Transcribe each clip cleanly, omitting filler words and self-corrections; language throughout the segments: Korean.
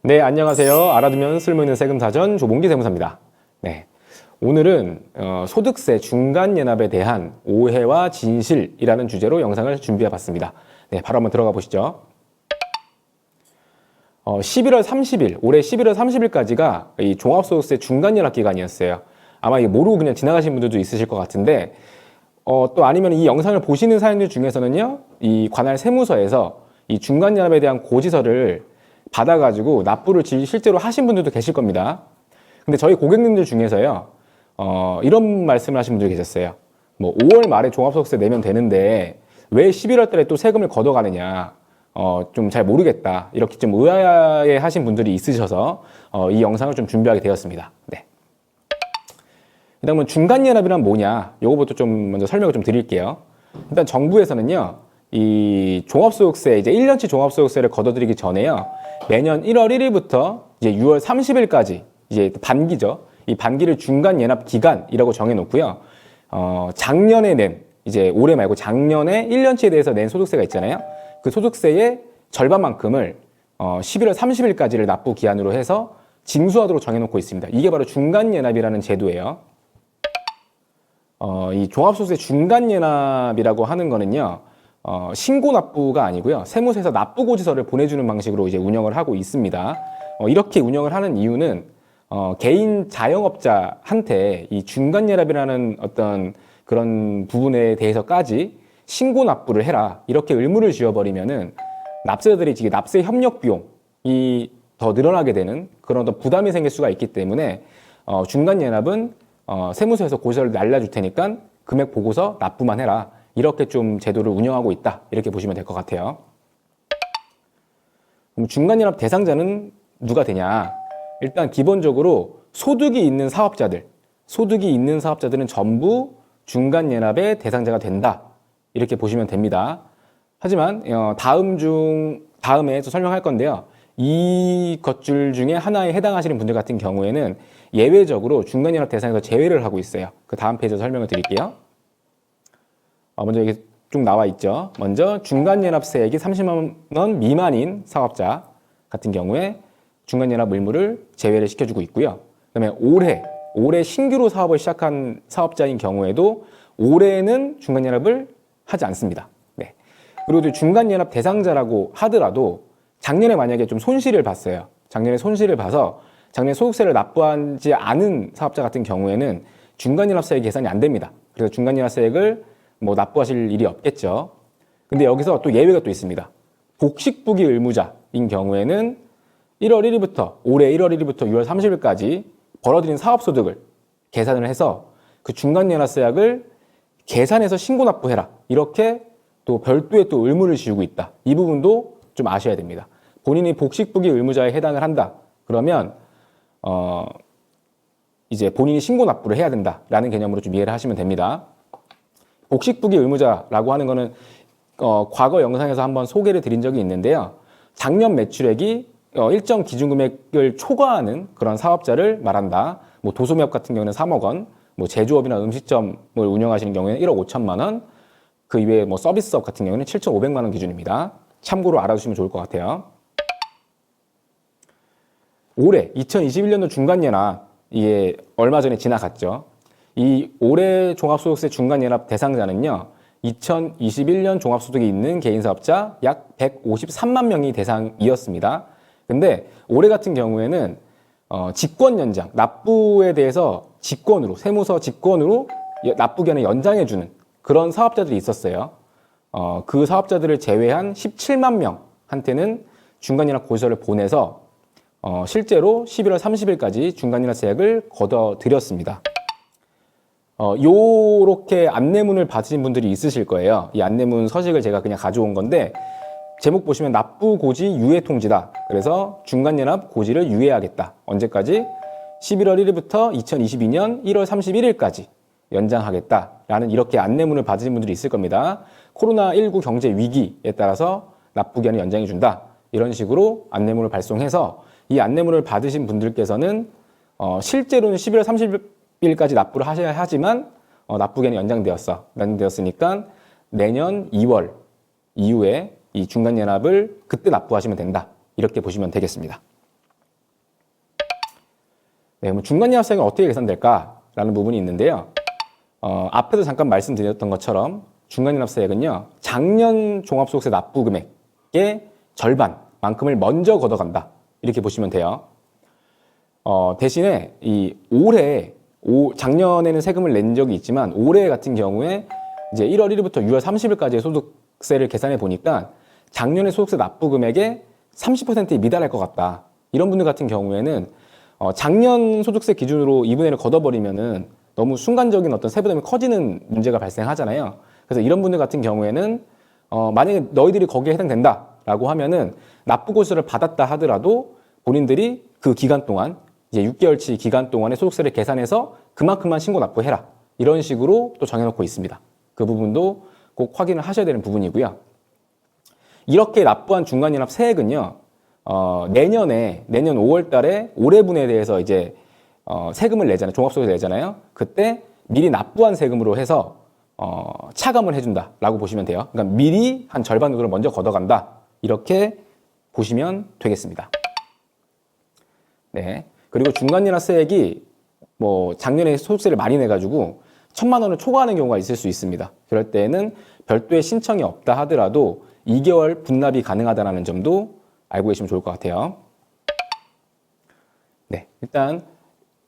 네, 안녕하세요. 알아두면 쓸모있는 세금사전 조봉기 세무사입니다. 네, 오늘은 소득세 중간연합에 대한 오해와 진실이라는 주제로 영상을 준비해봤습니다. 네, 바로 한번 들어가 보시죠. 11월 30일, 올해 11월 30일까지가 이 종합소득세 중간연합 기간이었어요. 아마 이게 모르고 그냥 지나가신 분들도 있으실 것 같은데, 또 아니면 이 영상을 보시는 사연들 중에서는요, 이 관할 세무서에서 이 중간연합에 대한 고지서를 받아가지고 납부를 실제로 하신 분들도 계실 겁니다. 근데 저희 고객님들 중에서요, 이런 말씀을 하신 분들이 계셨어요. 뭐 5월 말에 종합소득세 내면 되는데 왜 11월 달에 또 세금을 걷어가느냐, 좀 잘 모르겠다. 이렇게 좀 의아해 하신 분들이 있으셔서 이 영상을 좀 준비하게 되었습니다. 네. 그다음은 중간연합이란 뭐냐, 요거부터 좀 먼저 설명을 좀 드릴게요. 일단 정부에서는요, 이 종합소득세, 이제 1년치 종합소득세를 걷어들이기 전에요, 매년 1월 1일부터 이제 6월 30일까지 이제 반기죠. 이 반기를 중간연합 기간이라고 정해놓고요. 작년에 낸, 이제 올해 말고 작년에 1년치에 대해서 낸 소득세가 있잖아요. 그 소득세의 절반만큼을 11월 30일까지를 납부 기한으로 해서 징수하도록 정해놓고 있습니다. 이게 바로 중간연합이라는 제도예요. 이 종합소득세 중간연합이라고 하는 거는요, 신고 납부가 아니고요, 세무서에서 납부고지서를 보내주는 방식으로 이제 운영을 하고 있습니다. 이렇게 운영을 하는 이유는 개인 자영업자한테 이 중간연합이라는 어떤 그런 부분에 대해서까지 신고 납부를 해라, 이렇게 의무를 지어버리면은 납세자들이 이제 납세 협력 비용이 더 늘어나게 되는 그런 더 부담이 생길 수가 있기 때문에 중간연합은 세무서에서 고지서를 날려줄 테니까 금액 보고서 납부만 해라, 이렇게 좀 제도를 운영하고 있다, 이렇게 보시면 될 것 같아요. 그럼 중간연합 대상자는 누가 되냐? 일단 기본적으로 소득이 있는 사업자들은 전부 중간연합의 대상자가 된다, 이렇게 보시면 됩니다. 하지만 다음에 또 설명할 건데요, 이 것들 중에 하나에 해당하시는 분들 같은 경우에는 예외적으로 중간연합 대상에서 제외를 하고 있어요. 그 다음 페이지에서 설명을 드릴게요. 먼저 여기 쭉 나와 있죠. 먼저 중간연합세액이 30만 원 미만인 사업자 같은 경우에 중간연합 의무를 제외를 시켜주고 있고요. 그다음에 올해 신규로 사업을 시작한 사업자인 경우에도 올해는 중간연합을 하지 않습니다. 네. 그리고 또 중간연합 대상자라고 하더라도 작년에 만약에 좀 손실을 봤어요. 작년에 손실을 봐서 작년에 소득세를 납부하지 않은 사업자 같은 경우에는 중간연합세액 계산이 안 됩니다. 그래서 중간연합세액을 뭐 납부하실 일이 없겠죠. 근데 여기서 또 예외가 또 있습니다. 복식부기 의무자인 경우에는 올해 1월 1일부터 6월 30일까지 벌어들인 사업소득을 계산을 해서 그 중간연합세액을 계산해서 신고 납부해라, 이렇게 또 별도의 또 의무를 지우고 있다. 이 부분도 좀 아셔야 됩니다. 본인이 복식부기 의무자에 해당을 한다 그러면 이제 본인이 신고 납부를 해야 된다라는 개념으로 좀 이해를 하시면 됩니다. 복식부기 의무자라고 하는 거는 과거 영상에서 한번 소개를 드린 적이 있는데요, 작년 매출액이 일정 기준금액을 초과하는 그런 사업자를 말한다. 뭐 도소매업 같은 경우는 3억 원, 뭐 제조업이나 음식점을 운영하시는 경우에는 1억 5천만 원, 그 이외에 뭐 서비스업 같은 경우는 7,500만 원 기준입니다. 참고로 알아두시면 좋을 것 같아요. 올해 2021년도 중간연합, 이게 얼마 전에 지나갔죠. 이 올해 종합소득세 중간연합 대상자는요, 2021년 종합소득이 있는 개인사업자 약 153만 명이 대상이었습니다. 근데 올해 같은 경우에는 직권 연장, 납부에 대해서 세무서 직권으로 납부기한을 연장해주는 그런 사업자들이 있었어요. 그 사업자들을 제외한 17만 명한테는 중간연합 고지서를 보내서 실제로 11월 30일까지 중간연합세액을 걷어들였습니다. 요렇게 안내문을 받으신 분들이 있으실 거예요. 이 안내문 서식을 제가 그냥 가져온 건데, 제목 보시면 납부고지 유예 통지다. 그래서 중간연합 고지를 유예하겠다. 언제까지? 11월 1일부터 2022년 1월 31일까지 연장하겠다라는 이렇게 안내문을 받으신 분들이 있을 겁니다. 코로나19 경제 위기에 따라서 납부기한을 연장해 준다, 이런 식으로 안내문을 발송해서 이 안내문을 받으신 분들께서는 실제로는 11월 30일까지 납부를 하셔야 하지만 납부기한이 연장되었으니까 내년 2월 이후에 이 중간연합을 그때 납부하시면 된다, 이렇게 보시면 되겠습니다. 네, 그럼 중간연합세액은 어떻게 계산될까라는 부분이 있는데요. 앞에도 잠깐 말씀드렸던 것처럼 중간연합세액은요, 작년 종합소득세 납부 금액의 절반만큼을 먼저 걷어간다. 이렇게 보시면 돼요. 대신에 작년에는 세금을 낸 적이 있지만 올해 같은 경우에 이제 1월 1일부터 6월 30일까지의 소득세를 계산해 보니까 작년의 소득세 납부 금액의 30%에 미달할 것 같다. 이런 분들 같은 경우에는 작년 소득세 기준으로 2분의 1을 걷어버리면은 너무 순간적인 어떤 세부담이 커지는 문제가 발생하잖아요. 그래서 이런 분들 같은 경우에는 만약에 너희들이 거기에 해당된다라고 하면은 납부고시를 받았다 하더라도 본인들이 그 기간 동안 이제 6개월치 기간 동안의 소득세를 계산해서 그만큼만 신고 납부해라. 이런 식으로 또 정해놓고 있습니다. 그 부분도 꼭 확인을 하셔야 되는 부분이고요. 이렇게 납부한 중간연합 세액은요, 내년 5월 달에 올해분에 대해서 이제 세금을 내잖아요. 종합소득세 내잖아요. 그때 미리 납부한 세금으로 해서 차감을 해준다라고 보시면 돼요. 그러니까 미리 한 절반 정도를 먼저 걷어간다. 이렇게 보시면 되겠습니다. 네. 그리고 중간연합세액이 작년에 소득세를 많이 내가지고 1,000만 원을 초과하는 경우가 있을 수 있습니다. 그럴 때에는 별도의 신청이 없다 하더라도 2개월 분납이 가능하다는 점도 알고 계시면 좋을 것 같아요. 네, 일단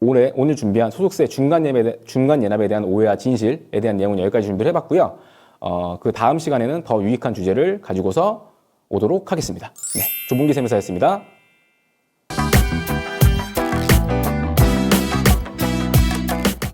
오늘 준비한 소득세 중간연합에 대한 오해와 진실에 대한 내용은 여기까지 준비를 해봤고요. 그 다음 시간에는 더 유익한 주제를 가지고서 오도록 하겠습니다. 네, 조봉기 세무사였습니다.